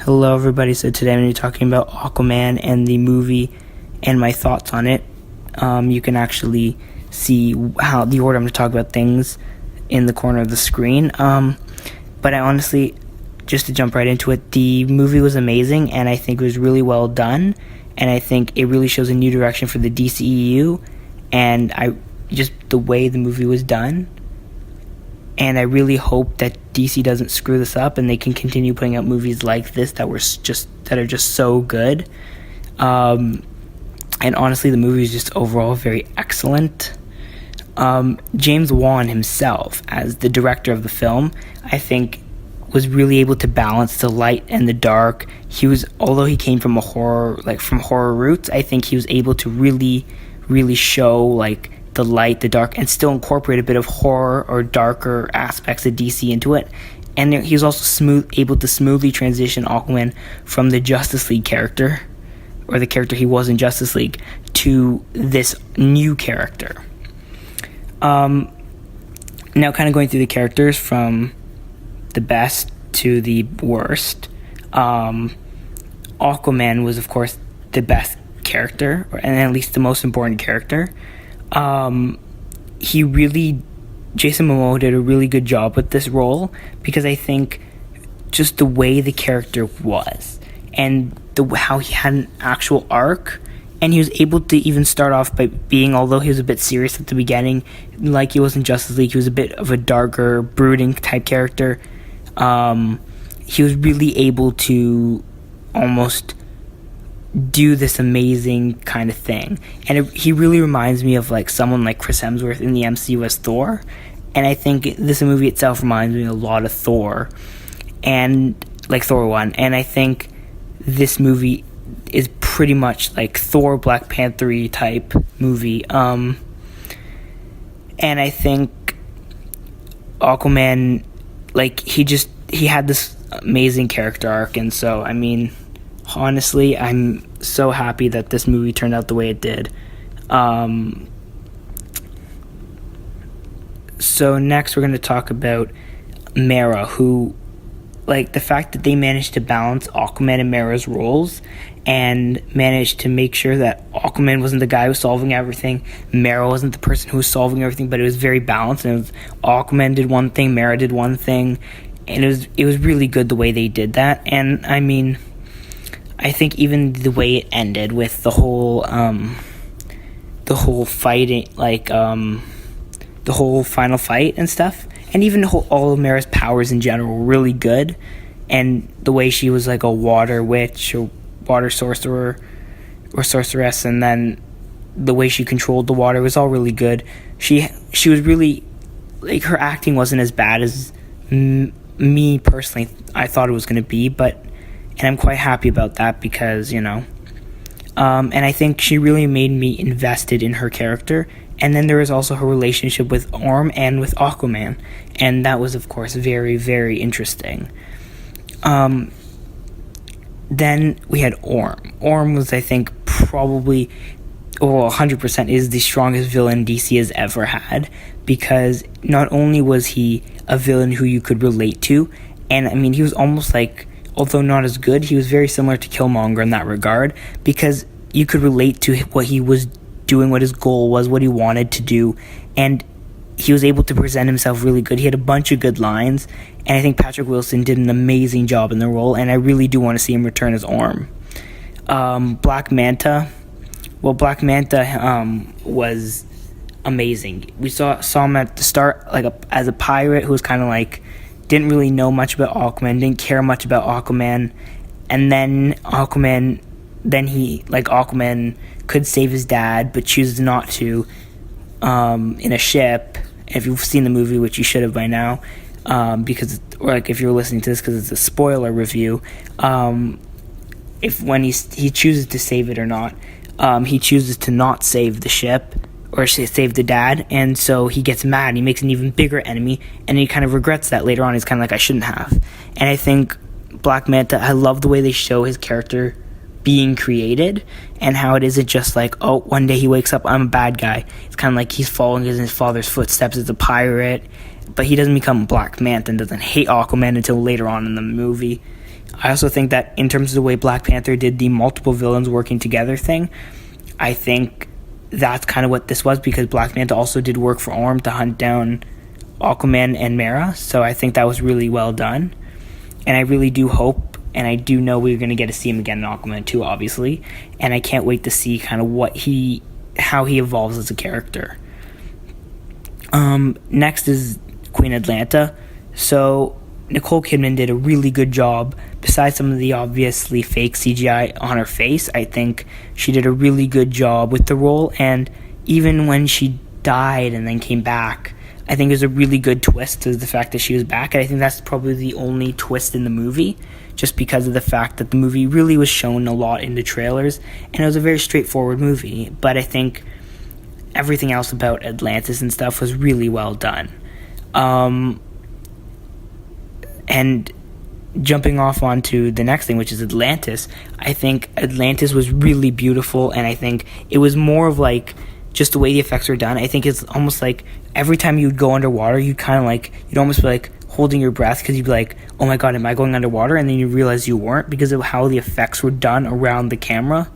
Hello everybody, so today I'm going to be talking about Aquaman and the movie and my thoughts on it. You can actually see how the order I'm going to talk about things in the corner of the screen. But I honestly, just to jump right into it, the movie was amazing and I think it was really well done. And I think it really shows a new direction for the DCEU and just the way the movie was done. And I really hope that DC doesn't screw this up and they can continue putting out movies like this that are just so good. And honestly, the movie is just overall very excellent. James Wan himself, as the director of the film, I think was really able to balance the light and the dark. Although he came from horror roots, I think he was able to really, really show the light, the dark, and still incorporate a bit of horror or darker aspects of DC into it. And he was also able to smoothly transition Aquaman from the Justice League character, or the character he was in Justice League, to this new character. Now kind of going through the characters from the best to the worst. Aquaman was, of course, the best character, and at least the most important character. Jason Momoa did a really good job with this role, because I think just the way the character was and how he had an actual arc, and he was able to even start off by being, although he was a bit serious at the beginning, like he was in Justice League, he was a bit of a darker, brooding type character. He was really able to almost do this amazing kind of thing, and he really reminds me of someone like Chris Hemsworth in the MCU as Thor, and I think this movie itself reminds me a lot of Thor, and Thor 1, and I think this movie is pretty much like Thor, Black Panther-y type movie, and I think Aquaman, he had this amazing character arc, and so honestly, I'm so happy that this movie turned out the way it did. So next we're going to talk about Mera, who, the fact that they managed to balance Aquaman and Mera's roles and managed to make sure that Aquaman wasn't the guy who was solving everything, Mera wasn't the person who was solving everything, but it was very balanced, and Aquaman did one thing, Mera did one thing, and it was really good the way they did that. And I think even the way it ended with the whole fighting, the whole final fight and stuff, and even all of Mera's powers in general were really good, and the way she was a water witch or water sorcerer or sorceress, and then the way she controlled the water was all really good. She was really, her acting wasn't as bad as me personally I thought it was going to be, and I'm quite happy about that, because, and I think she really made me invested in her character. And then there was also her relationship with Orm and with Aquaman, and that was, of course, very, very interesting. Then we had Orm. Orm was, I think, probably, 100% is the strongest villain DC has ever had, because not only was he a villain who you could relate to, and he was almost although not as good, he was very similar to Killmonger in that regard, because you could relate to what he was doing, what his goal was, what he wanted to do, and he was able to present himself really good. He had a bunch of good lines, and I think Patrick Wilson did an amazing job in the role, and I really do want to see him return as Orm. Black Manta. Well, Black Manta was amazing. We saw him at the start as a pirate who was kind of didn't really know much about Aquaman, didn't care much about Aquaman, and then Aquaman could save his dad, but chooses not to, in a ship. If you've seen the movie, which you should have by now, if you're listening to this because it's a spoiler review, when he chooses to save it or not, he chooses to not save the ship, or save the dad, and so he gets mad, he makes an even bigger enemy, and he kind of regrets that later on. He's kind of I shouldn't have. And I think Black Manta, I love the way they show his character being created, and how it isn't just one day he wakes up, I'm a bad guy. It's kind of he's following in his father's footsteps as a pirate, but he doesn't become Black Manta and doesn't hate Aquaman until later on in the movie. I also think that in terms of the way Black Panther did the multiple villains working together thing, I think that's kind of what this was, because Black Panther also did work for Orm to hunt down Aquaman and Mera, so I think that was really well done. And I really do hope, and I do know we're going to get to see him again in Aquaman 2, obviously, and I can't wait to see kind of how he evolves as a character. Next is Queen Atlanta. So Nicole Kidman did a really good job. Besides some of the obviously fake CGI on her face, I think she did a really good job with the role, and even when she died and then came back, I think it was a really good twist to the fact that she was back, and I think that's probably the only twist in the movie, just because of the fact that the movie really was shown a lot in the trailers, and it was a very straightforward movie, but I think everything else about Atlantis and stuff was really well done. And jumping off onto the next thing, which is Atlantis, I think Atlantis was really beautiful, and I think it was more of like just the way the effects were done. I think it's almost like every time you'd go underwater, you'd almost be like holding your breath, because you'd be like, oh my god, am I going underwater? And then you realize you weren't, because of how the effects were done around the camera,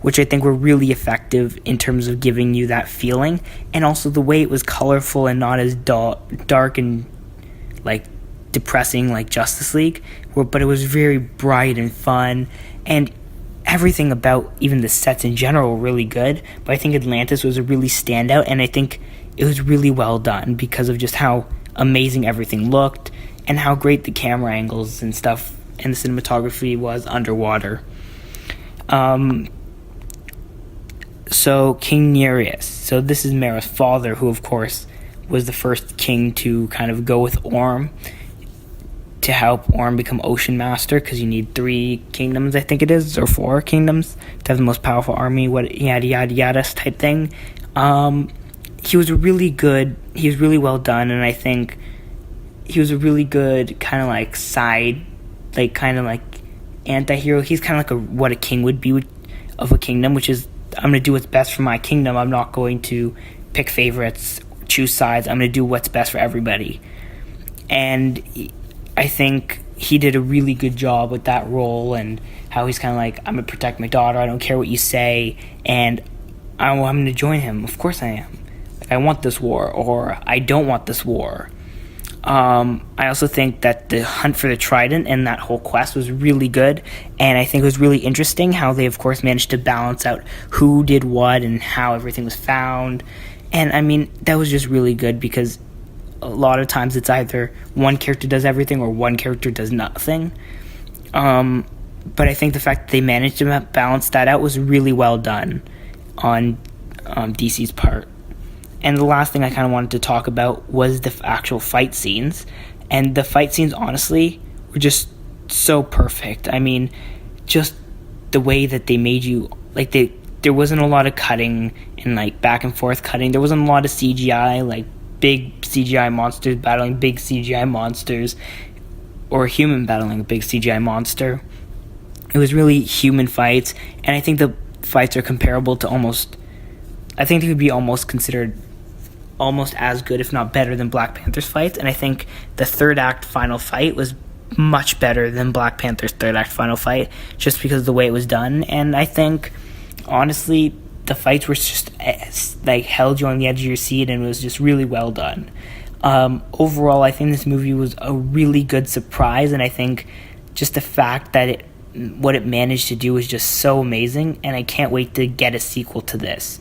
which I think were really effective in terms of giving you that feeling, and also the way it was colorful and not as dark and like depressing like Justice League, but it was very bright and fun, and everything about even the sets in general were really good. But I think Atlantis was a really standout, and I think it was really well done because of just how amazing everything looked and how great the camera angles and stuff and the cinematography was underwater. So King Nereus. So this is Mera's father, who of course was the first king to kind of go with Orm to help Orm become Ocean Master, because you need 3 kingdoms, I think it is, or 4 kingdoms to have the most powerful army, yada yada yada type thing. He was really good. He was really well done, and I think he was a really good kind of like side, like kind of like anti-hero. He's kind of like what a king would be of a kingdom, which is, I'm going to do what's best for my kingdom. I'm not going to pick favorites, choose sides. I'm going to do what's best for everybody. And I think he did a really good job with that role, and how he's kind of like, I'm going to protect my daughter. I don't care what you say, and I'm going to join him. Of course I am. Like, I want this war, or I don't want this war. I also think that the hunt for the Trident and that whole quest was really good, and I think it was really interesting how they, of course, managed to balance out who did what and how everything was found. And, I mean, that was just really good, because a lot of times it's either one character does everything or one character does nothing. But I think the fact that they managed to balance that out was really well done on DC's part. And the last thing I kind of wanted to talk about was the actual fight scenes. And the fight scenes, honestly, were just so perfect. I mean, just the way that they made you, like, there wasn't a lot of cutting and, like, back and forth cutting. There wasn't a lot of CGI, like, big CGI monsters battling big CGI monsters, or a human battling a big CGI monster. It was really human fights, and I think the fights are comparable to I think they would be almost considered almost as good, if not better, than Black Panther's fights. And I think the third act final fight was much better than Black Panther's third act final fight, just because of the way it was done. And I think, honestly, the fights were just like held you on the edge of your seat, and it was just really well done. Overall, I think this movie was a really good surprise, and I think just the fact that what it managed to do was just so amazing, and I can't wait to get a sequel to this.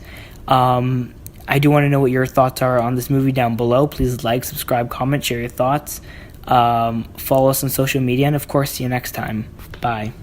I do want to know what your thoughts are on this movie down below. Please like, subscribe, comment, share your thoughts. Follow us on social media, and of course, see you next time. Bye.